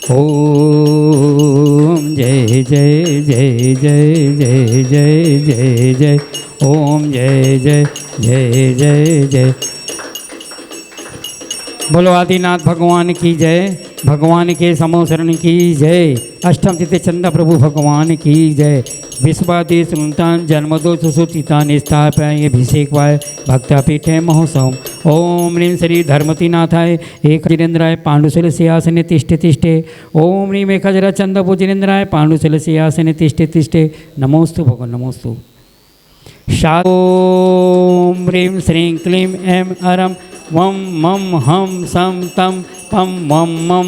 ओम जय जय जय जय जय जय जय जय ओम जय जय जय जय जय। बोलो आदिनाथ भगवान की जय, भगवान के समोसरण की जय, अष्टम तिथि चंदा प्रभु भगवान की जय। विश्वादि सुल्तान जन्मदो सुसुचितानि स्थापय अभिषेकवाय भक्तापीठे महोत्सव। ओम ह्रीं श्री धर्मतिनाथाय एक जिनेन्द्राय पाण्डुशल सिंहासने तिष्ठे तिष्ठे। ओम ह्रीं एकाजरा चंदभु जिनेन्द्राय पाण्डुशल सिंहासने तिष्ठे तिष्ठे। नमोस्तु भगवान नमोस्तु। ओम ह्रीं श्रीं क्लीं ऐं अरं वम मम हम सम तम पम मम मम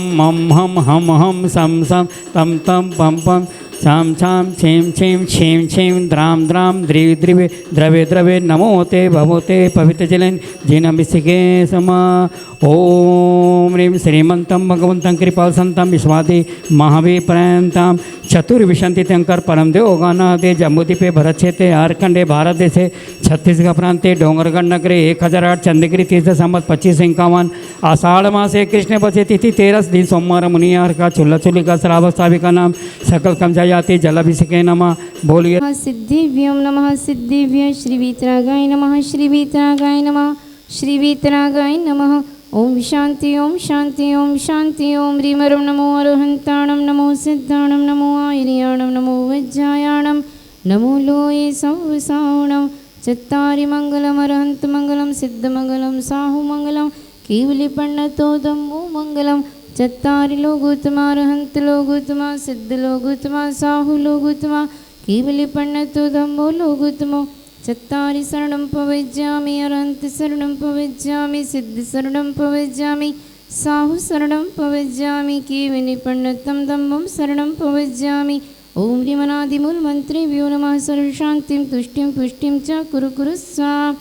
मम हम हम सम सम तम तम पम पम छाम छाम छीम छीम छीम छीम द्राम द्राम द्रिव द्रिवे द्रवे द्रवे नमोते भवते पवित्र जलन जिनमिसिके समा। ओम ह्रीं श्रीमंतं भगवन्तं कृपाल संतं विश्वादि महावीर पर्यंतं चतुर्विशंति त्यंकर परम देव गानादे जम्बूद्वीपे भरतक्षेत्रे झारखंडे भारत देशे छत्तीसगढ़ प्रांते डोंगरगढ़ नगरे 1008 चंद्रगिरी तीर्थ संवत 2551 आषाढ़ मासे कृष्ण पक्षे तिथि 13 दिन सोमवार मुनियार का चूल्हा चूल्ही का श्रावस्तावी का नाम सकल कमजा जाति जलाभिषेके नमः। बोलिए सिद्धिभ्यो नमः सिद्धिभ्य श्री वीतरागाय नमः श्री वीतरागाय नमः श्री वीतरागाय नमः। ओम शांति ओम शांति ओम शांति ओम ह्रीमरं नमो अरहंताणं नमो सिद्धाणं नमो आयर्याणं नमो वज्रायाणं नमो लोये संवसावणं चत्तारि मंगलम अरहंत मंगलम सिद्ध मंगलम साहु मंगलम केवली पन्नतो धम्मो मंगलम चत्तारि लोगोत्तमा अरहंत लोगोत्तमा सिद्ध लोगोत्तमा साहु लोगोत्तमा केवली पन्नतो धम्मो लोगोत्तमो चत्तारि शरणं प्रवज्यामि अरहंत शरणं प्रवज्यामि सिद्ध शरणं प्रवज्यामि साहु शरणं प्रवज्यामि केवली पन्नतं धम्मं शरणं प्रवज्यामि। ओम ह्रीमनादिमूलमन्त्रेभ्यो नमः सर्वशान्तिं तुष्टिं पुष्टिं च कुरु कुरु स्वाहा।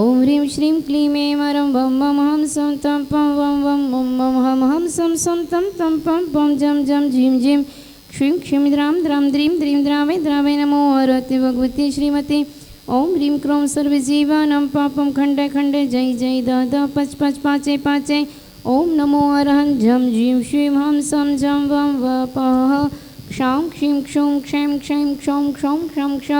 ओम ह्रीं श्रीं क्लीं ऐं अरं वं मम हं सं तं पं वं वं मम मम हम हम सं सं तं तं पं पं जं जं झीं झीं क्षीं क्षीं द्रां द्रां द्रीं द्रीं द्रावे द्रावे नमो हरति भगवती श्रीमती। ओम ह्रीं क्रों सर्वजीवानां पापं खंडे खंडे जय जय द द पच पच पाचे पाचे। ओम नमो अरहं झं झीं श्रीं हं सं झं वं व पः क्षां क्षीं क्षौं क्षैं क्षैं क्षौं क्षौं क्षं क्ष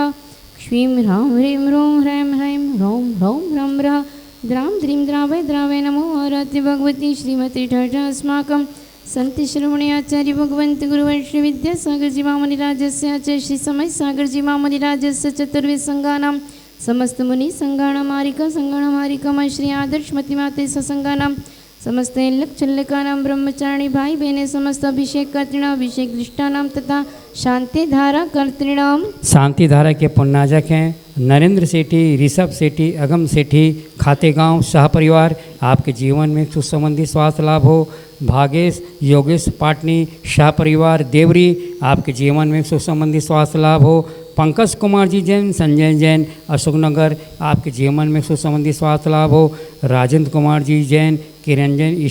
क्ष्वीं ह्रां ह्रीं ह्रूं ह्रैं ह्रैं ह्रौं ह्रौं ह्रं ह्रः द्रां द्रीं द्रावे द्रावे नमो हरति भगवती श्रीमती ठठ अस्माकं संति श्रवणे आचार्य भगवंत गुरुवर श्री विद्यासागर जी महामुनिराजस्य आचार्य श्री समय सागर जी महामुनिराजस्य चतुर्वेद संघानां समस्त मुनि संघानां मारिका संघानां मारिका श्री आदर्शमती माते ससंगानां समस्त लक्षल्लकानां ब्रह्मचारिणी भाई बहने समस्त अभिषेक कर्तृणां अभिषेक दृष्टानां तथा शांति धारा कर्तृणां। शांति धारा के पुण्याजक हैं नरेंद्र सेठी, ऋषभ सेठी, अगम सेठी, खातेगांव शाह परिवार। आपके जीवन में सुख संबंधी स्वास्थ्य लाभ हो। भागेश योगेश पाटनी शाह परिवार देवरी, आपके जीवन में सुख संबंधी स्वास्थ्य लाभ हो। पंकज कुमार जी जैन, संजय जैन अशोकनगर, आपके जीवन में सुख संबंधी स्वास्थ्य लाभ हो। राजेंद्र कुमार जी जैन, किरण जैन,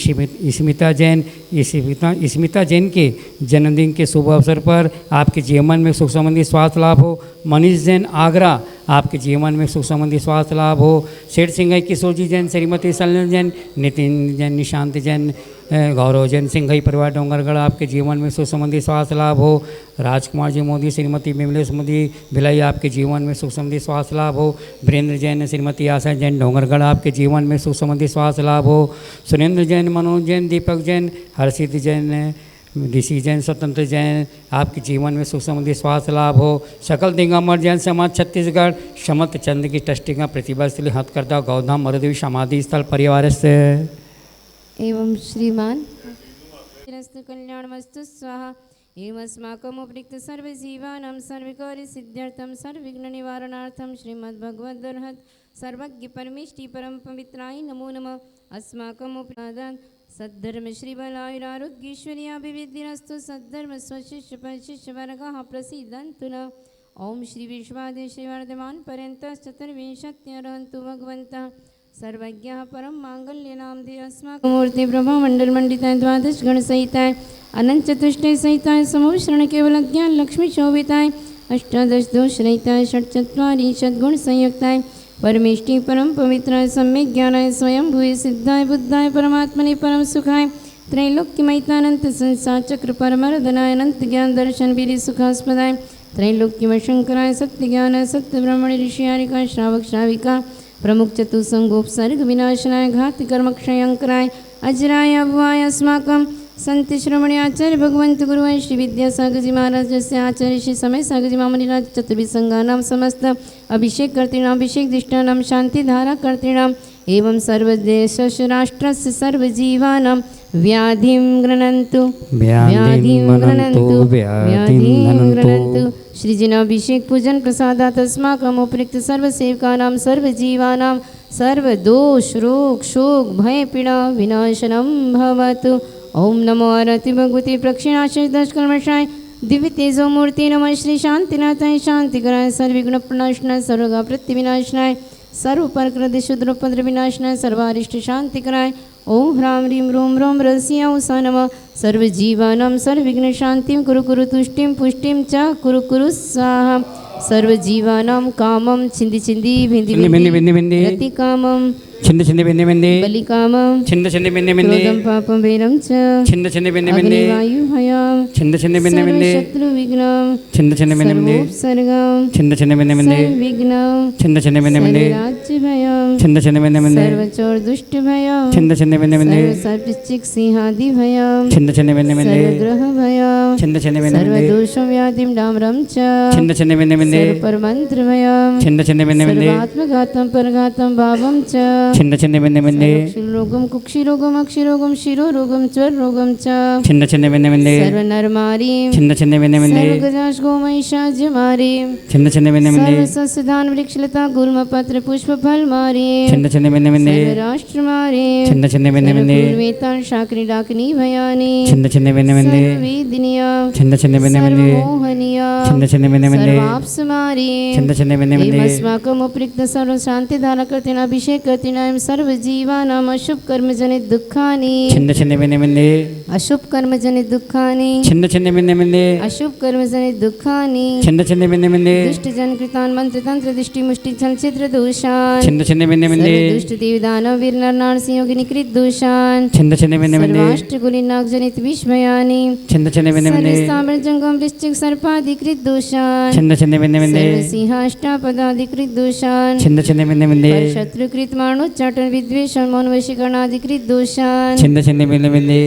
स्मिता जैन, स्मिता जैन के जन्मदिन के शुभ अवसर पर आपके जीवन में सुख संबंधी स्वास्थ्य लाभ हो। मनीष जैन आगरा, आपके जीवन में सुख संबंधी स्वास्थ्य लाभ हो। शेठ सिंह किशोर जी जैन, श्रीमती सलन जैन, नितिन जैन, निशांत जैन, गौरव जैन सिंघई परिवार डोंगरगढ़, आपके जीवन में सुख संबंधी स्वास्थ्य लाभ हो। राजकुमार जी मोदी, श्रीमती विमलेश मोदी भिलाई, आपके जीवन में सुख संबंधी स्वास्थ्य लाभ हो। वीरेंद्र जैन, श्रीमती आशा जैन डोंगरगढ़, आपके जीवन में सुख संबंधी स्वास्थ्य लाभ हो। सुरेंद्र जैन, मनोज जैन, दीपक जैन, हर्षित जैन, ऋषि जैन, स्वतंत्र जैन, आपके जीवन में सुख संबंधी स्वास्थ्य लाभ हो। सकल दिगंबर जैन समाज छत्तीसगढ़, समत चंद्र की टष्टिका प्रतिभा स्थली हथकर्ता गौधाम मरुदेवी समाधि स्थल परिवार से एवं श्रीमान कल्याणमस्तु स्वाहा। एवं अस्माकमुपरिक्त सर्वजीवानां सर्वकार्य सिद्ध्यर्थं सर्वविघ्न निवारणार्थं श्रीमद्भगवद्दर्हत् सर्वज्ञ परमेष्टि परम पवित्राय नमो नमः। अस्माकमुपराधान् सद्धर्म श्रीबलायुरारोग्यैश्वर्याभिवृद्धिरस्तु सद्धर्म स्वशिष्य परिशिष्यवर्गः प्रसीदन्तु न। ओम श्री विश्वादि श्रीवर्धमान पर्यन्तश्चतुर्विंशत्यर्हन्तु भगवन्तः सर्वज्ञः परम मांगल्यनाम दे अस्माकं मूर्ति प्रभा मंडल मंडिताय द्वादश गण सहिताय अनंत चतुष्टय सहिताय समोश्रण केवल ज्ञान लक्ष्मी शोभिताय अष्टादश दोष रहिताय षट्चत्वारिंशत् गुण संयुक्ताय परमेष्टि परम पवित्राय सम्यक ज्ञानाय स्वयं भूय सिद्धाय बुद्धाय परमात्मने परम सुखाय त्रैलोक्यमयितानंत संसार चक्र परमर्दनाय अनंत ज्ञान दर्शन वीर सुखास्पदाय त्रैलोक्यमय शंकराय सत्य ज्ञान सत्य ब्रह्मण ऋषियारिका श्रावक श्राविका प्रमुख चतुसंगोपसर्ग विनाशनाय घात कर्म क्षयंकराय अजराय अभवाय अस्माकं संत श्रमणे आचार्य भगवंत गुरुवाय श्री विद्यासागर जी महाराज जैसे आचार्य श्री समय सागर जी मामनिराज चतुर्भि संघानाम समस्त अभिषेक कर्तृणाम अभिषेक दिष्टानाम शांति धारा कर्तृणाम एवं सर्वदेश राष्ट्र सर्वजीवानां व्याधिं गृह्णन्तु श्रीजनाभिषेक पूजन प्रसादात् अस्माकम् उपरिक्त सर्वसेवकानां सर्वजीवानां सर्वदोष रोग शोक भय पीड़ा विनाशनं भवतु। ओम नमो आरति भगवती प्रक्षिणाशय दशकर्मशाय दिव्य तेजो मूर्ति नमः श्री शांतिनाथाय शांतिकराय सर्वविघ्न प्रणाशनाय सर्वगा प्रतिविनाशनाय सर्व परकृत शुद्रोपद्र विनाशनाय सर्वारिष्ट शांतिकराय ओम ह्रां ह्रीं रूं रोम रस्या उषा नमः सर्वजीवानां सर्वविघ्न शांतिं कुरु कुरु तुष्टिं पुष्टिं च कुरु कुरु स्वाहा सर्वजीवानां कामं छिंदि छिंदि भिंदि रति कामं छिंद छिंद बिंदे बिंदे बलिकामं छिंद छिंद बिंदे बिंदे क्रोधं पापं वैरं च छिंद छिंद बिंदे बिंदे अग्निवायुभयं छिंद छिंद बिंदे बिंदे सर्वशत्रुविघ्नं छिंद छिंद बिंदे बिंदे सर्वोपसर्गं छिंद छिंद बिंदे बिंदे सर्वविघ्नं छिंद छिंद बिंदे बिंदे सर्वराज्यभयं छिंद छिंद बिंदे बिंदे सर्वचोरदुष्टभयं छिंद छिंद बिंदे बिंदे सर्वसर्पचिक सिंहादिभयं छिंद छिंद बिंदे बिंदे सर्वग्रहभयं छिंद छिंद बिंदे बिंदे सर्वदोषव्याधिं डाम्रं च छिंद छिंद बिंदे बिंदे सर्वपरमन्त्रभयं छिंद छिंद बिंदे बिंदे सर्वात्मघातं परघातं भावं च छिंद छिंद बिंदे बिंदे क्षुरोगं कुक्षिरोगं अक्षिरोगं शिरोरोगं ज्वररोगं च छिंद छिंद बिंदे बिंदे सर्वनरमारीं छिंद छिंद बिंदे बिंदे सर्वगजाश गोमहिषाज्यमारीं छिंद छिंद बिंदे बिंदे सर्वसस्यधान वृक्षलता गुल्मपत्र पुष्पफलमारीं छिंद छिंद बिंदे बिंदे सर्वराष्ट्रमारीं छिंद छिंद बिंदे बिंदे सर्वपूर्वेतान् शाकिनी डाकिनी भयानि छिंद छिंद बिंदे बिंदे सर्ववेदिनिया छिंद छिंद बिंदे बिंदे सर्वमोहनिया छिंद छिंद बिंदे बिंदे सर्वाप्समारीं छिंद छिंद बिंदे बिंदे अस्माकम् उपरिक्त सर्वशान्तिधारा कर्तेन अभिषेक कर्तेन सर्वजीवानाम् अशुभ कर्मजनित दुःखानि छिंद छिंद बिंदे बिंदे अशुभ कर्मजनित दुःखानि छिंद छिंद बिंदे बिंदे अशुभ कर्मजनित दुःखानि छिंद छिंद बिंदे बिंदे दुष्टजन कृतान् मंत्रतंत्र दृष्टि मुष्टि छलछिद्र दोषान् छिंद छिंद बिंदे बिंदे दुष्ट देव दानव वीर नर नारसिंह योगिनी कृत दोषान् छिंद छिंद बिंदे बिंदे सर्वाष्टकुली नागजनित विषभयानि छिंद छिंद बिंदे बिंदे सर्वसाम्र जंगम वृश्चिक सर्पाधिकृत दोषान् छिंद छिंद बिंदे बिंदे सर्वसिंहाष्टापदाधिकृत दोषान् छिंद छिंद बिंदे बिंदे शत्रुकृत मानोच्चाटन विद्वेषण मौनवशीकरणाधिकृत दोषान् छिंद छिंद बिंदे बिंदे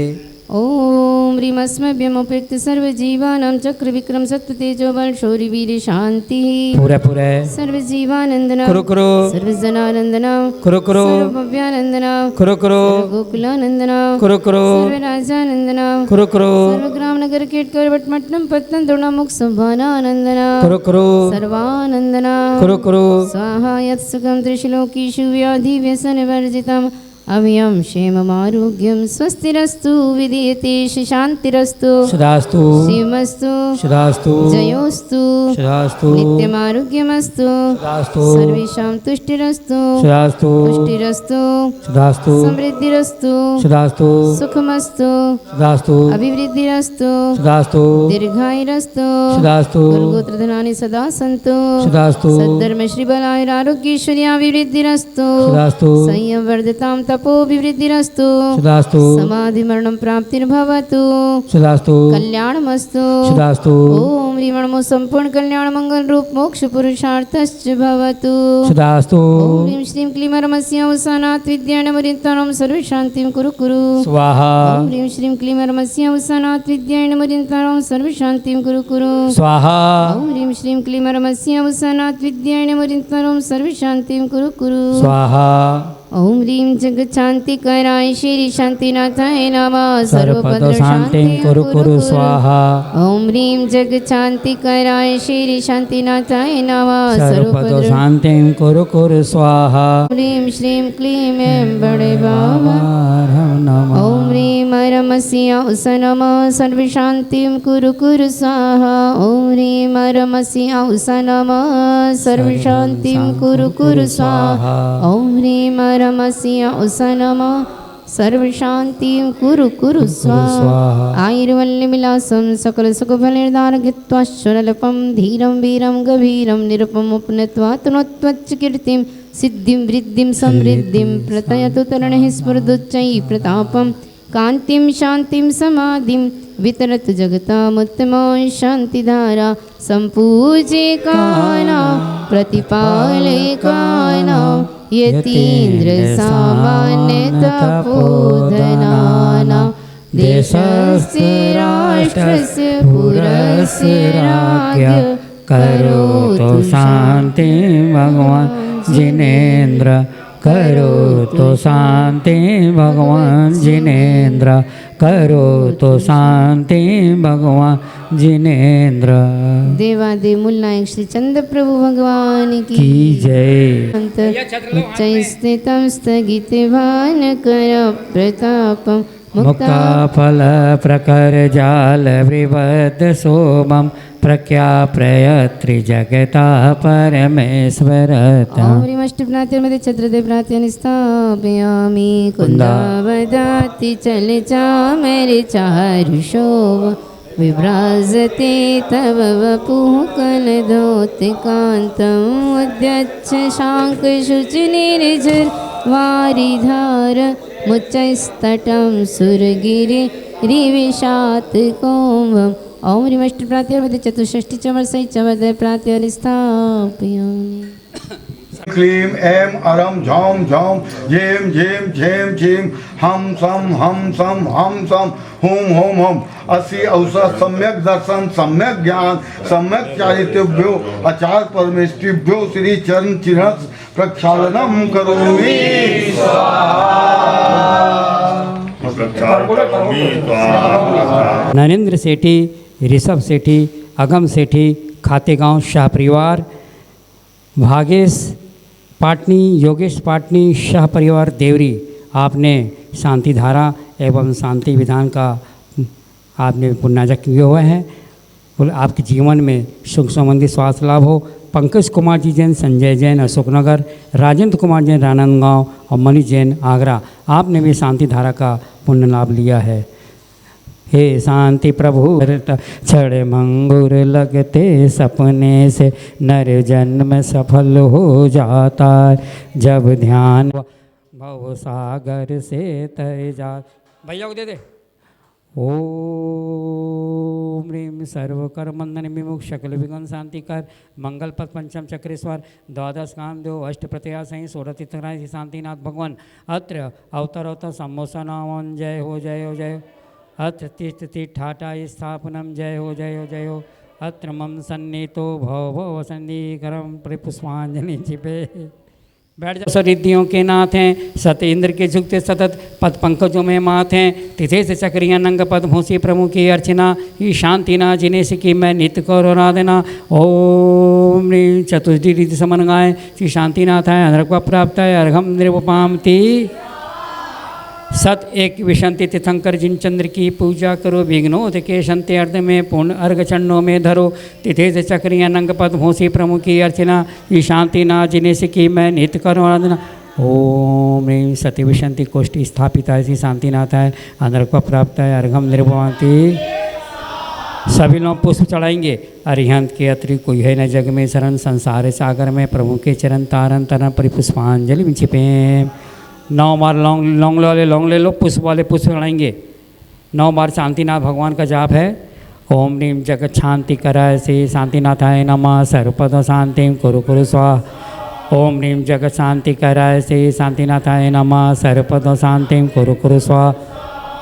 ओम ह्रीमस्मभ्यमुपयुक्त सर्वजीवानां चक्र विक्रम सत्य तेजो बल शौर्य वीर शांति पूरा पूरा सर्वजीवानंदना करो करो सर्वजनानंदना करो करो सर्वभव्यानंदना करो करो गोकुलानंदना करो करो सर्वराजानंदना करो करो सर्वग्राम नगर केटकर वटमट्टम पत्तन द्रोणामुख संभानानंदना करो करो सर्वानंदना करो करो स्वाहा यत्सुखं त्रिशिलोकीषु व्याधि व्यसनवर्जितम् अव्ययं क्षेममारोग्यं स्वस्तिरस्तु विधीयते शान्तिरस्तु सदास्तु शिवमस्तु सदास्तु जयोस्तु सदास्तु नित्यमारोग्यमस्तु सदास्तु सर्वेषां तुष्टिरस्तु सदास्तु पुष्टिरस्तु सदास्तु समृद्धिरस्तु सदास्तु सुखमस्तु सदास्तु अभिवृद्धिरस्तु सदास्तु दीर्घायुरस्तु सदास्तु गोत्रधनानि सदा सन्तु सदास्तु सद्धर्म श्रीबलायुरारोग्यैश्वर्याभिवृद्धिरस्तु सदास्तु संयमवर्धतां तपोभिवृद्धिरस्तु सदास्तु समाधिमरणं प्राप्तिर्भवतु सदास्तु कल्याणमस्तु सदास्तु ओम ह्रीमणमो संपूर्ण कल्याण मंगल रूप मोक्ष पुरुषार्थश्च भवतु सदास्तु ओम ह्रीं श्रीं क्लीं रमस्य अवसानात् विद्याणमरिन्तानं सर्वशान्तिं कुरु कुरु स्वाहा ओम ह्रीं श्रीं क्लीं रमस्य अवसानात् विद्याणमरिन्तानं सर्वशान्तिं कुरु कुरु स्वाहा ओम ह्रीं श्रीं क्लीं रमस्य अवसानात् विद्याणमरिन्तानं सर्वशान्तिं कुरु कुरु स्वाहा ओम ह्रीं जगच्छान्तिकराय श्री शान्तिनाथाय नमः सर्वपद शान्तिं कुरु कुरु स्वाहा ओम ह्रीं जगच्छान्तिकराय श्री शान्तिनाथाय नमः सर्वपद शान्तिं कुरु कुरु स्वाहा ह्रीं श्रीं क्लीं ऐं बड़े बाबा नमः ओम ह्रीं रमस्य उस नमः सर्वशान्तिं कुरु कुरु स्वाहा ओम ह्रीं रमस्य उस नमः सर्वशान्तिं कुरु कुरु स्वाहा ओम ह्रीं रमस्य उस नमः सर्वशान्तिं कुरु कुरु स्वाहा आयुर्वल्यविलासं सकलसुखफलनिर्धारयित्वाश्वरलपं धीरं वीरं गभीरं निरुपमुपनत्वा तनोत्वच्च कीर्तिं सिद्धिं वृद्धिं समृद्धिं प्रतयतु तरणैः स्फुरदुच्चैः प्रतापं कान्तिं शान्तिं समाधिं वितरतु जगतामुत्तमां शान्तिधारा सम्पूज्यकानां प्रतिपालकानां यतीन्द्रसामान्यतपोधनानां देशस्य राष्ट्रस्य पुरस्य राज्ञ करोतु शान्ति भगवान् जिनेन्द्र करोतु शान्ति भगवान् जिनेन्द्र करोतु शान्ति भगवान् जिनेन्द्र। देवादेव मूलनायक श्री चंद्र प्रभु भगवान की जय। उच्चैस्थितं स्थगितवान् कर प्रतापं मुक्ताफल प्रकर जाल विवद शोभम प्रख्याप्रयत्रि जगता परमेश्वरता। ह्रीमष्टप्रात्यमध्ये छत्रदे प्रार्थ्यानि स्थापयामि कुन्दावदाति चले चामेरे चारुशोभ विभ्राजते तव वपुः कलधोतिकान्तम् उद्यच्छ शाङ्खशुचिनिर्झर वारिधार मुच्चैस्तटं सुरगिरि रिविशात् कोम्भम् ॐ ह्रीमष्टप्रात्यमध्ये चतुष्षष्टि चमर्सै चवद प्रात्यानि स्थापयामि। क्लीं ऐं अरं झौं झौं झें झें झें झें हम सम हुं हों हों। असि अवसर सम्यक दर्शन सम्यक ज्ञान सम्यक चारित्र्यभ्यो आचार परमेष्टिभ्यो श्री चरण चिन्ह प्रक्षालनम करोमि। नरेंद्र सेठी, ऋषभ सेठी, अगम सेठी, खातेगांव शाह परिवार, भागेश पाटनी, योगेश पाटनी, शाह परिवार देवरी, आपने शांति धारा एवं शांति विधान का आपने पुण्यार्जन किया हुआ है। और आपके जीवन में सुख संबंधी स्वास्थ्य लाभ हो। पंकज कुमार जी जैन, संजय जैन अशोकनगर, राजेंद्र कुमार जैन राजनांदगांव और मनीष जैन आगरा, आपने भी शांति धारा का पुण्य लाभ लिया है। हे शांति प्रभु क्षण मंगुर लगते सपने से नर जन्म सफल हो जाता है जब ध्यान भव सागर से तर जा। भैया को दे दे। ओम ह्रीं सर्वकर्मंदन विमुख सकल विघ्न शांति कर मंगल पद पंचम चक्रेश्वर द्वादश काम देव अष्ट प्रत्यय सही सोरतीर्थराय शांतिनाथ भगवान अत्र अवतर अवतर सम्मोसा नाम जय हो जय हो जय। अत्र तिष्ठति ठाटा स्थापनम जय हो जय हो जय हो। अत्र मम सन्नीतो भव भव वसंदीकरम परिपुष्पांजलि छिपे। बैठ जाओ। रिद्धियों के नाथ हैं सतेंद्र के झुकते सतत पद पंकजों में माथ हैं तिथे से चक्रिया नंग पद भूसी प्रभु की अर्चना ही शांति ना जिने से की मैं नित्य कौर आराधना। ओम ह्रीं चतुर्दि रिद्धि समन गाय श्री शांतिनाथ है अनर्क प्राप्त है अर्घम निर्वपामती सत एक विशंति तीर्थंकर जिन चंद्र की पूजा करो विघ्नोद के शंति अर्ध में पूर्ण अर्घ चरणों में धरो तिथे से चक्रिया नंग पद भूसी प्रमुख की अर्चना ये शांति ना जिने से की मैं नित्य करो आराधना। ओम ह्रीं सती विशंति कोष्ठी स्थापिता है शांतिनाथ है अनर्क प्राप्त है अर्घम निर्भवती। सभी लोग पुष्प चढ़ाएंगे। अरिहंत के अतिरिक्त कोई है न जग में शरण संसार सागर में प्रभु के चरण तारन तरन परिपुष्पांजलि में छिपे। 9 बार लौंग ले लो पुष्प वाले पुष्प चढ़ाएंगे। 9 बार शांतिनाथ भगवान का जाप है। ओम ह्रीं जगत शांति कराय श्री शांतिनाथाय नमः सर्वपद शांति कुरु कुरु स्वाहा। ओम ह्रीं जगत शांति कराय श्री शांतिनाथाय नमः सर्वपद शांति कुरु कुरु स्वाहा।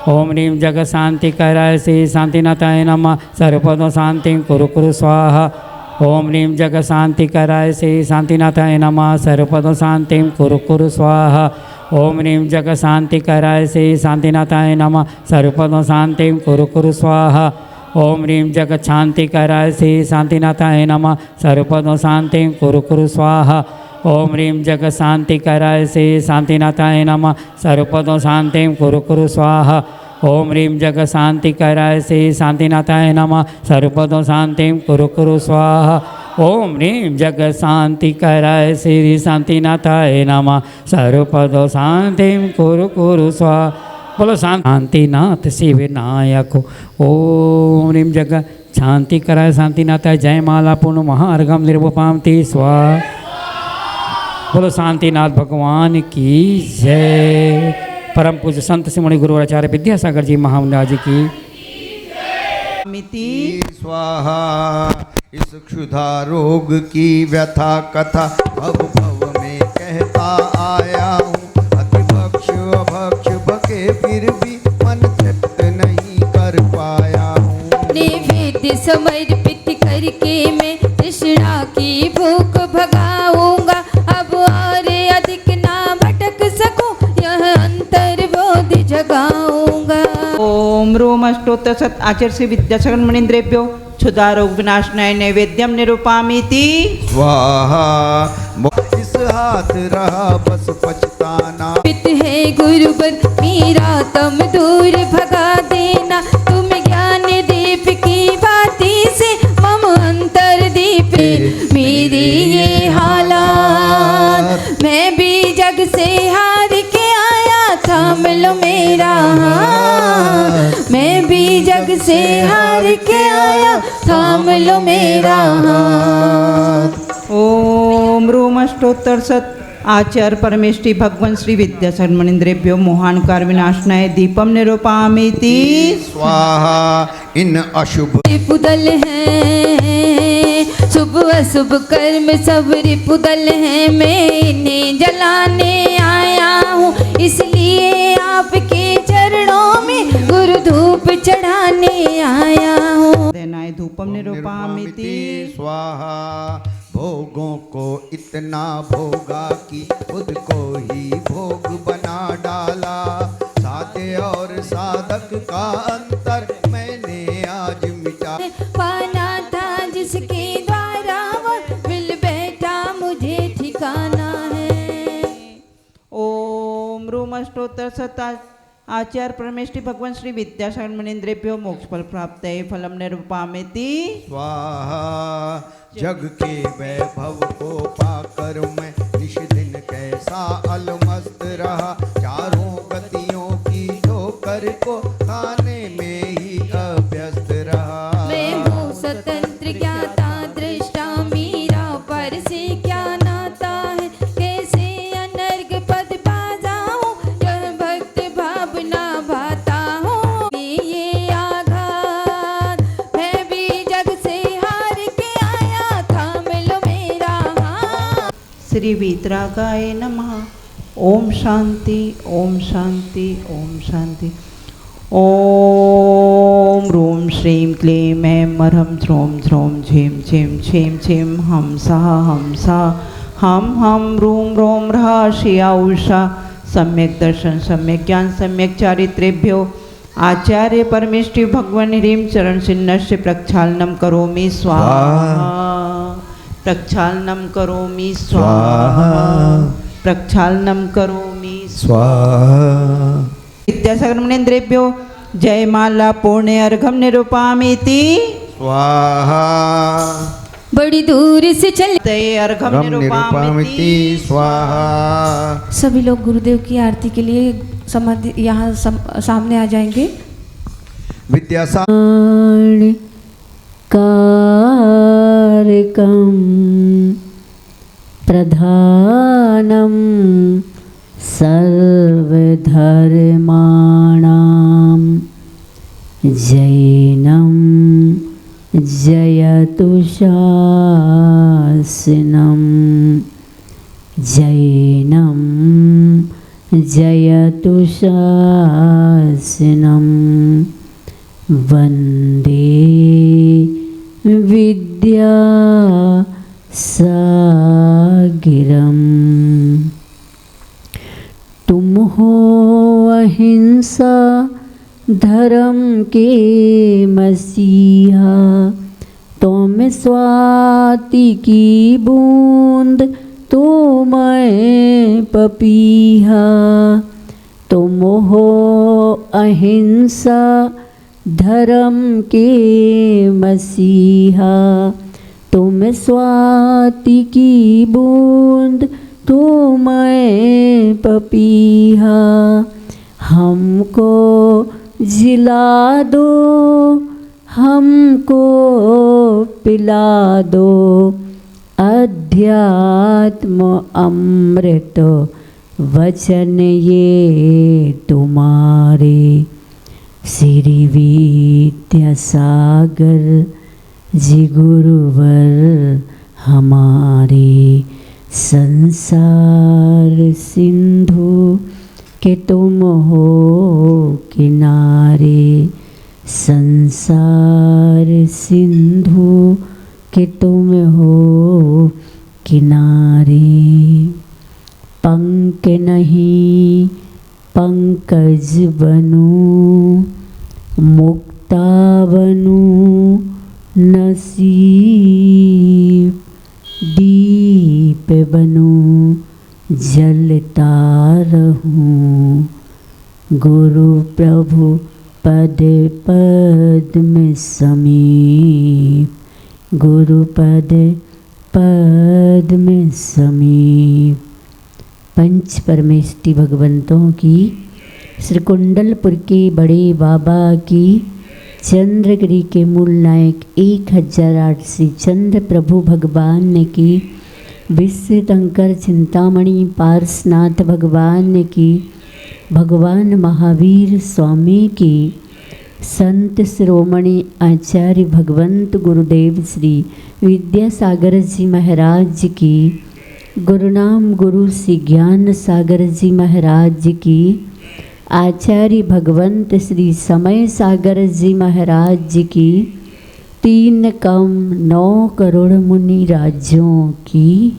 ओम ह्रीं जगत शांति कराय श्री शांतिनाथाय नमः सर्वपद शांति कुरु कुरु स्वाहा। ओम ह्रीं जगत शांति कराय श्री शांतिनाथाय नमः सर्वपद शांति कुरु कुरु स्वाहा। ओम ह्रीं जगत शांति कराय श्री शांतिनाथाय नमः सर्वपद शांति कुरु कुरु स्वाहा। ओम ह्रीं जगत शांति कराय श्री शांतिनाथाय नमः सर्वपद शांति कुरु कुरु स्वाहा। ओम ह्रीं जगत शांति कराय श्री शांतिनाथाय नमः सर्वपद शांति कुरु कुरु स्वाहा। ओम ह्रीं जगत शांति कराय श्री शांतिनाथाय नमः सर्वपद शांति कुरु कुरु स्वाहा। ओम ह्रीं जगत शांति कराय श्री शांतिनाथाय नमः सर्वपद शांति कुरु कुरु स्वाहा। बोलो शांतिनाथ शिव नायक। ओम ह्रीं जगत शांति कराय शांतिनाथाय जय माला पूर्ण महार्घम निर्वपामती स्वाहा। बोलो शांतिनाथ भगवान की जय। परम पूज्य संत सिमोनी गुरुआचार्य विद्यासागर जी महामंडल जी की मिति स्वाहा। इस क्षुधा रोग की व्यथा कथा भव भव में कहता आया हूँ। अति भक्ष अभक्ष भके फिर भी मन तृप्त नहीं कर पाया हूँ। नैवेद्य समर्पित करके मैं तृष्णा की भूख भगाऊंगा। अब और अधिक ना भटक सकूं, यह अंतर्बोध जगाऊंगा। ओम रोम अष्टोत्तर शत आचार्य श्री विद्यासागर मुनीन्द्रेभ्यो क्षुधारोग विनाशनाय नैवेद्यम निरूपामीति स्वाहा। इस हाथ रहा बस पछताना। पित है गुरुवर मेरा तम दूर भगा देना। तुम ज्ञान दीप की बाती से मम अंतर दीप मेरी ये हालात। मैं भी जग से हार के आया, थाम लो मेरा हाथ। मैं भी जग से हार के आया, थाम लो मेरा हाथ। ओम रोम अष्टोत्तर शत आचार्य परमेष्टि भगवान श्री विद्यासागर मुनीन्द्रेभ्यो मोहानकार विनाशनाय दीपम निरूपामीति स्वाहा। इन अशुभ रिपुदल हैं, शुभ अशुभ कर्म सब रिपुदल हैं। मैं इन्हें जलाने आया हूँ, इसलिए आपके चरणों में गुरु धूप चढ़ाने आया हूँ। देनाय धूपम निरूपामीति स्वाहा। भोगों को इतना भोगा कि खुद को ही भोग बना डाला। साधे और साधक का अंतर मैंने आज मिटा। पाना था जिसके द्वारा वो मिल बैठा, मुझे ठिकाना है। ओम रोम अष्टोत्तर शत आचार्य परमेष्टि भगवान श्री विद्यासागर मुनीन्द्रेभ्यो मोक्ष फल प्राप्त फलम निरूपामीति स्वाहा। जग के वैभव को पाकर मैं निश दिन कैसा अलमस्त रहा। चारों गतियों की ठोकर को खाने में ही अभ्यस्त रहा। मैं हूँ स्वतंत्र ज्ञाता दृष्टा, मेरा पर से क्या नाता है। कैसे अनर्ग पद पा जाऊं, यह भक्त भावना भाता हूँ। ये आघात मैं भी जग से हार के आया, थाम लो मेरा हाथ। श्री वीतरागाय नमः। ओम शांति ओम शांति ओम शांति। ओम रूम श्रीं क्लीं ऐं मरहं ध्रोम ध्रोम झीं झीं छीं छीं हम सा हम रूम रोम रहा शिया उषा। सम्यक दर्शन सम्यक ज्ञान सम्यक चारित्रेभ्यो आचार्य परमेष्टि भगवान ह्रीं चरण चिन्हस्य प्रक्षालनम करोमि स्वाहा। प्रक्षालनम करोमि स्वाहा। प्रक्षालनम करोमि स्वाहा। विद्यासागर मुनीन्द्रेभ्यो जयमाला पूर्ण अर्घम निरूपामीति स्वाहा। बड़ी दूर से चले तय अर्घम निरूपामीति स्वाहा। सभी लोग गुरुदेव की आरती के लिए समाधि यहाँ सामने आ जाएंगे। विद्यासागर कारकं प्रधानं सर्वधर्माणां जैनं जयतु शासनं जैनं जयतु शासनं वन्दे विद्यासागरम्। तुम हो अहिंसा धर्म के मसीहा, तुम स्वाति की बूंद तो मैं पपीहा। तुम हो अहिंसा धर्म के मसीहा, तुम स्वाति की बूंद तो मैं पपीहा। हमको जिला दो, हमको पिला दो, अध्यात्म अमृत वचन ये तुम्हारे श्री विद्यासागर जी गुरुवर हमारे, संसार सिंधु के तुम हो किनारे, संसार सिंधु के तुम हो किनारे। पंख नहीं पंकज बनूं, मुक्ता बनूं नसीब, दीप बनूं जलता रहूं, गुरु प्रभु पद पद में समीप, गुरु पद पद में समीप। पंच परमेष्टि भगवंतों की, श्री कुंडलपुर के बड़े बाबा की, चंद्रगिरी के मूल नायक 1008 से चंद्र प्रभु भगवान ने की, विश्व शंकर चिंतामणि पार्शनाथ भगवान ने की, भगवान महावीर स्वामी की, संत शिरोमणि आचार्य भगवंत गुरुदेव श्री विद्यासागर जी महाराज की, गुरुनाम गुरु श्री ज्ञान सागर जी महाराज की, आचार्य भगवंत श्री समय सागर जी महाराज की, 3 कम 9 करोड़ मुनि राज्यों की।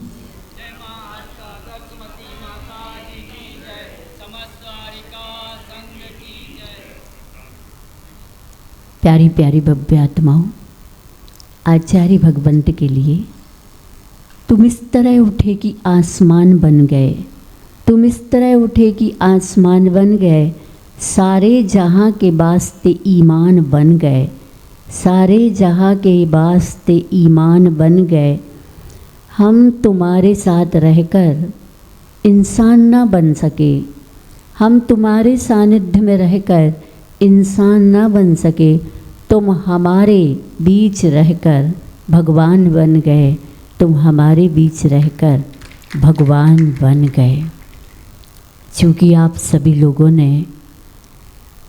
प्यारी प्यारी भव्य आत्माओं, आचार्य भगवंत के लिए तुम इस तरह उठे कि आसमान बन गए, तुम इस तरह उठे कि आसमान बन गए, सारे जहाँ के वास्ते ईमान बन गए, सारे जहाँ के वास्ते ईमान बन गए। हम तुम्हारे साथ रहकर इंसान ना बन सके, हम तुम्हारे सानिध्य में रहकर इंसान ना बन सके, तुम हमारे बीच रहकर भगवान बन गए, तुम हमारे बीच रहकर भगवान बन गए। चूँकि आप सभी लोगों ने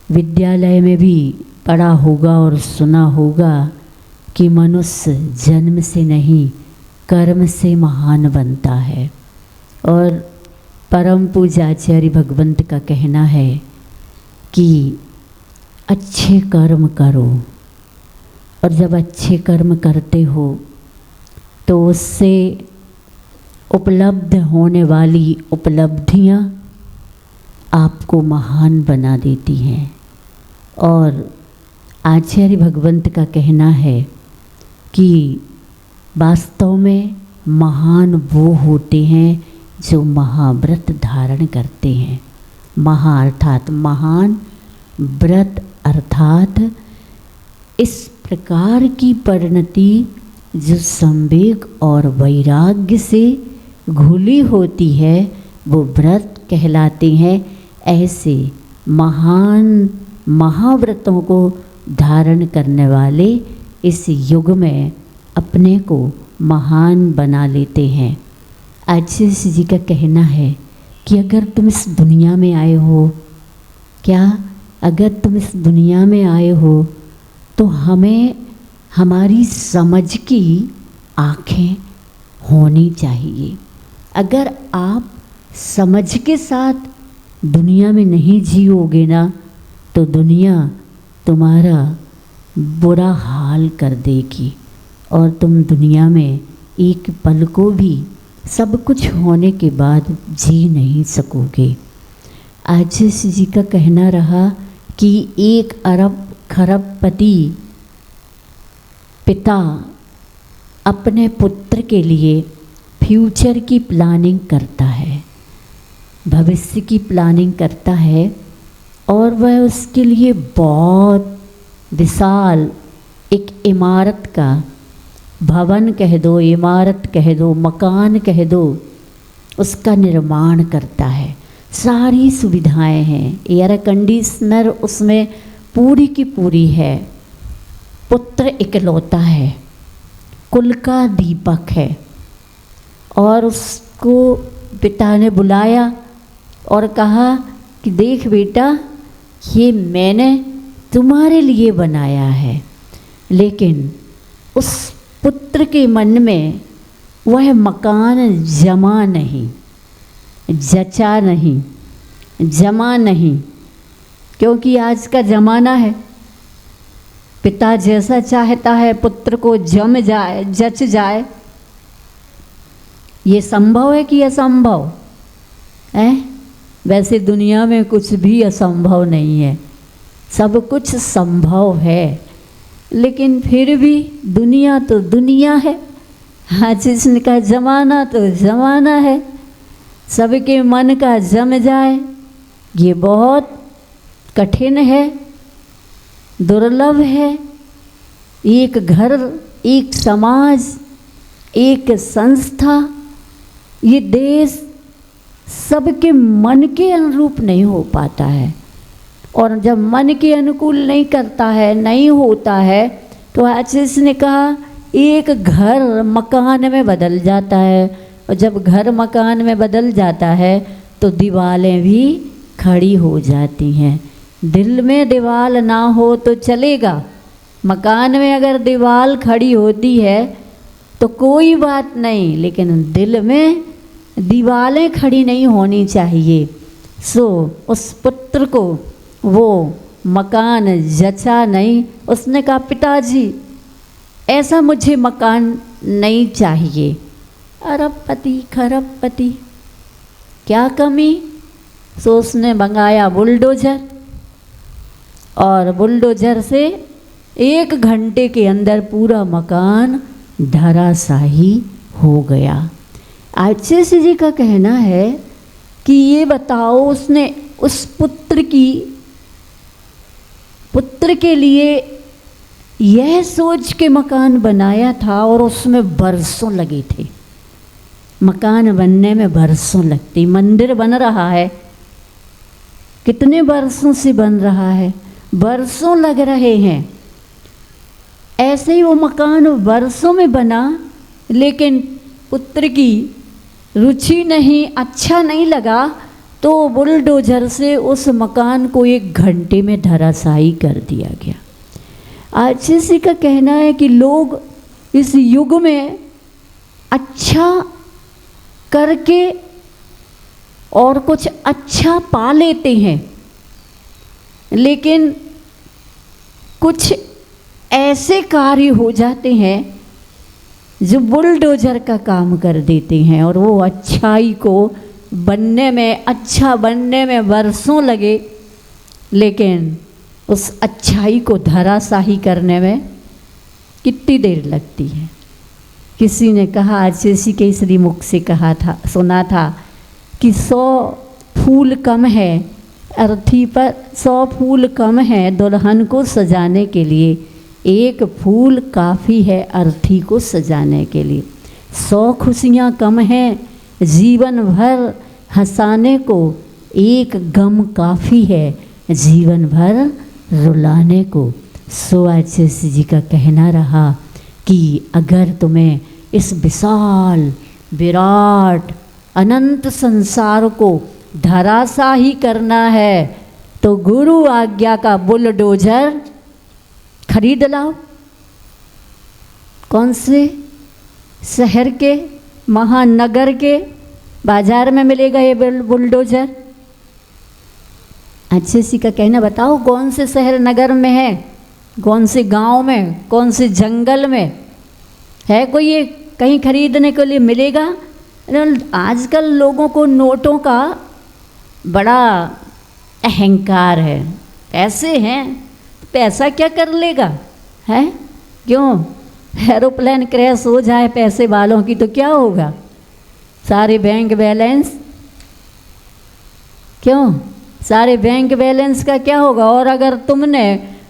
विद्यालय में भी पढ़ा होगा और सुना होगा कि मनुष्य जन्म से नहीं कर्म से महान बनता है, और परम पूज्य आचार्य भगवंत का कहना है कि अच्छे कर्म करो, और जब अच्छे कर्म करते हो तो उससे उपलब्ध होने वाली उपलब्धियाँ आपको महान बना देती हैं। और आचार्य भगवंत का कहना है कि वास्तव में महान वो होते हैं जो महाव्रत धारण करते हैं। महा अर्थात महान, व्रत अर्थात इस प्रकार की परिणति जो संवेग और वैराग्य से घुली होती है, वो व्रत कहलाते हैं। ऐसे महान महाव्रतों को धारण करने वाले इस युग में अपने को महान बना लेते हैं। आचार्य जी का कहना है कि अगर तुम इस दुनिया में आए हो, क्या अगर तुम इस दुनिया में आए हो तो हमें हमारी समझ की आँखें होनी चाहिए। अगर आप समझ के साथ दुनिया में नहीं जियोगे ना, तो दुनिया तुम्हारा बुरा हाल कर देगी और तुम दुनिया में एक पल को भी सब कुछ होने के बाद जी नहीं सकोगे। आचार्य जी का कहना रहा कि 1 अरब खरबपति पिता अपने पुत्र के लिए फ्यूचर की प्लानिंग करता है, भविष्य की प्लानिंग करता है, और वह उसके लिए बहुत विशाल एक इमारत का, भवन कह दो, इमारत कह दो, मकान कह दो, उसका निर्माण करता है। सारी सुविधाएं हैं, एयर कंडीशनर उसमें पूरी की पूरी है, पुत्र इकलौता है, कुल का दीपक है। और उसको पिता ने बुलाया और कहा कि देख बेटा, ये मैंने तुम्हारे लिए बनाया है, लेकिन उस पुत्र के मन में वह मकान जमा नहीं, जचा नहीं, जमा नहीं, क्योंकि आज का ज़माना है, पिता जैसा चाहता है पुत्र को जम जाए, जच जाए। ये संभव है कि असंभव है? वैसे दुनिया में कुछ भी असंभव नहीं है, सब कुछ संभव है, लेकिन फिर भी दुनिया तो दुनिया है। आज इसका ज़माना तो ज़माना है, सबके मन का जम जाए ये बहुत कठिन है, दुर्लभ है। एक घर, एक समाज, एक संस्था, ये देश सबके मन के अनुरूप नहीं हो पाता है, और जब मन के अनुकूल नहीं करता है, नहीं होता है, तो आज इसने कहा एक घर मकान में बदल जाता है, और जब घर मकान में बदल जाता है तो दीवारें भी खड़ी हो जाती हैं। दिल में दीवार ना हो तो चलेगा, मकान में अगर दीवार खड़ी होती है तो कोई बात नहीं, लेकिन दिल में दीवारें खड़ी नहीं होनी चाहिए। सो उस पुत्र को वो मकान जचा नहीं। उसने कहा पिताजी ऐसा मुझे मकान नहीं चाहिए। अरबपति खरबपति क्या कमी। सो उसने मंगाया बुलडोज़र, और बुलडोज़र से 1 घंटे के अंदर पूरा मकान धराशाही हो गया। आचार्य जी का कहना है कि ये बताओ, उसने उस पुत्र के लिए यह सोच के मकान बनाया था, और उसमें बरसों लगे थे। मकान बनने में बरसों लगती। मंदिर बन रहा है, कितने बरसों से बन रहा है, बरसों लग रहे हैं। ऐसे ही वो मकान बरसों में बना, लेकिन पुत्र की रुचि नहीं, अच्छा नहीं लगा, तो बुलडोज़र से उस मकान को 1 घंटे में धराशायी कर दिया गया। आचार्य जी का कहना है कि लोग इस युग में अच्छा करके और कुछ अच्छा पा लेते हैं, लेकिन कुछ ऐसे कार्य हो जाते हैं जो बुलडोज़र का काम कर देते हैं, और वो अच्छाई को बनने में, अच्छा बनने में बरसों लगे, लेकिन उस अच्छाई को धराशाही करने में कितनी देर लगती है। किसी ने कहा, आचार्य के श्री मुख से कहा था, सुना था कि 100 फूल कम है अर्थी पर, 100 फूल कम है दुल्हन को सजाने के लिए, 1 फूल काफ़ी है अर्थी को सजाने के लिए। 100 खुशियाँ कम हैं जीवन भर हंसाने को, 1 गम काफ़ी है जीवन भर रुलाने को। सो आचार्य जी का कहना रहा कि अगर तुम्हें इस विशाल विराट अनंत संसार को धराशाही करना है, तो गुरु आज्ञा का बुलडोज़र खरीद लाओ। कौन से शहर के, महानगर के बाजार में मिलेगा ये बुलडोज़र? अच्छे सी का कहना, बताओ कौन से शहर नगर में है, कौन से गांव में, कौन से जंगल में है कोई ये कहीं खरीदने के लिए मिलेगा? आजकल लोगों को नोटों का बड़ा अहंकार है, ऐसे हैं, पैसा क्या कर लेगा है? क्यों एरोप्लेन क्रैश हो जाए पैसे वालों की तो क्या होगा? सारे बैंक बैलेंस, क्यों सारे बैंक बैलेंस का क्या होगा? और अगर तुमने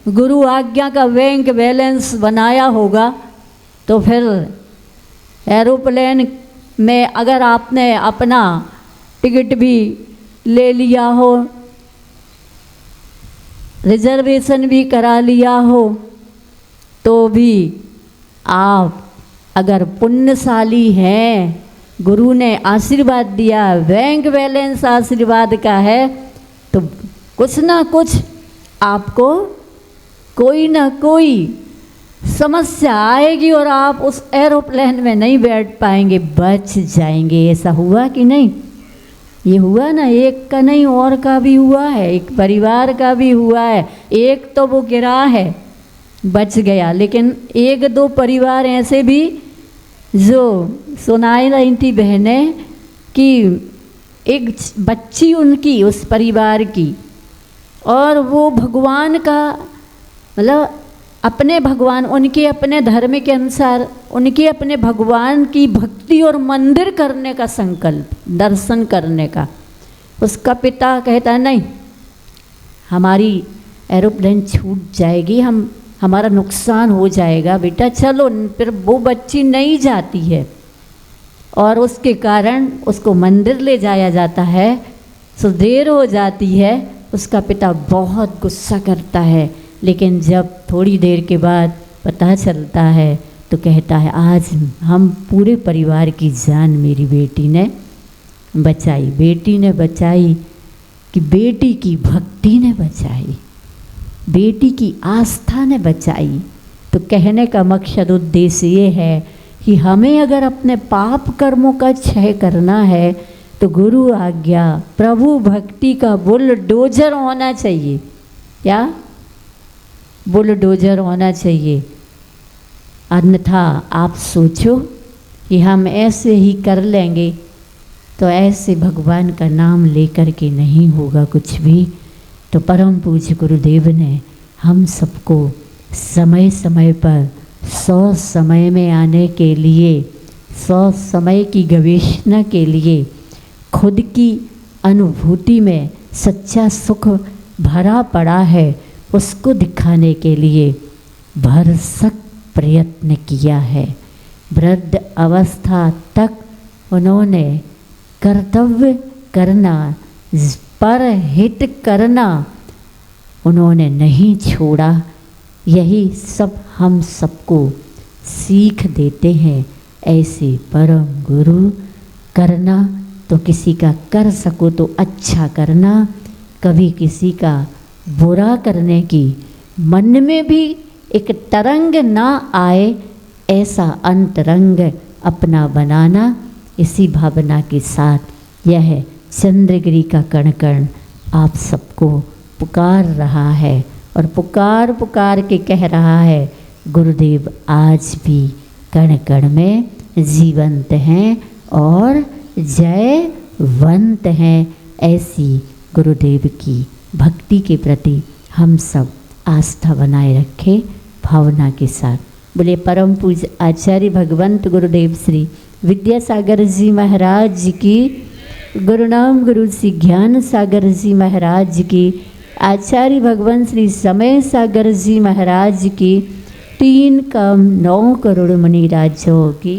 गुरु आज्ञा का बैंक बैलेंस बनाया होगा तो फिर एरोप्लेन में अगर आपने अपना टिकट भी ले लिया हो, रिजर्वेशन भी करा लिया हो, तो भी आप अगर पुण्यशाली हैं गुरु ने आशीर्वाद दिया, बैंक बैलेंस आशीर्वाद का है, तो कुछ ना कुछ आपको कोई ना कोई समस्या आएगी और आप उस एरोप्लेन में नहीं बैठ पाएंगे, बच जाएंगे। ऐसा हुआ कि नहीं? ये हुआ ना, एक का नहीं और का भी हुआ है, एक परिवार का भी हुआ है। एक तो वो गिरा है, बच गया, लेकिन एक दो परिवार ऐसे भी जो सुनाई रही थी बहनें कि एक बच्ची उनकी उस परिवार की, और वो भगवान का मतलब अपने भगवान, उनके अपने धर्म के अनुसार उनके अपने भगवान की भक्ति और मंदिर करने का संकल्प, दर्शन करने का। उसका पिता कहता है नहीं, हमारी एरोप्लेन छूट जाएगी, हमारा नुकसान हो जाएगा, बेटा चलो। फिर वो बच्ची नहीं जाती है और उसके कारण उसको मंदिर ले जाया जाता है, सो देर हो जाती है। उसका पिता बहुत गुस्सा करता है, लेकिन जब थोड़ी देर के बाद पता चलता है तो कहता है आज हम पूरे परिवार की जान मेरी बेटी ने बचाई, बेटी ने बचाई, कि बेटी की भक्ति ने बचाई, बेटी की आस्था ने बचाई। तो कहने का मकसद उद्देश्य ये है कि हमें अगर अपने पाप कर्मों का क्षय करना है तो गुरु आज्ञा, प्रभु भक्ति का बुलडोजर होना चाहिए। क्या? बुलडोजर होना चाहिए। अन्यथा आप सोचो कि हम ऐसे ही कर लेंगे, तो ऐसे भगवान का नाम लेकर के नहीं होगा कुछ भी। तो परम पूज्य गुरुदेव ने हम सबको समय समय पर 100 समय में आने के लिए, 100 समय की गवेषणा के लिए, खुद की अनुभूति में सच्चा सुख भरा पड़ा है उसको दिखाने के लिए भरसक प्रयत्न किया है। वृद्ध अवस्था तक उन्होंने कर्तव्य करना, परहित करना उन्होंने नहीं छोड़ा। यही सब हम सबको सीख देते हैं। ऐसे परम गुरु करना तो किसी का कर सको तो अच्छा करना, कभी किसी का बुरा करने की मन में भी एक तरंग ना आए, ऐसा अंतरंग अपना बनाना। इसी भावना के साथ यह चंद्रगिरी का कण कण आप सबको पुकार रहा है और पुकार पुकार के कह रहा है गुरुदेव आज भी कण कण में जीवंत हैं और जयवंत हैं। ऐसी गुरुदेव की भक्ति के प्रति हम सब आस्था बनाए रखें भावना के साथ। बोले परम पूज्य आचार्य भगवंत गुरुदेव श्री विद्यासागर जी महाराज की, गुरुनाम गुरु श्री ज्ञान सागर जी महाराज की, आचार्य भगवान श्री समय सागर जी महाराज की, 3 कम 9 करोड़ मुनि राजों की।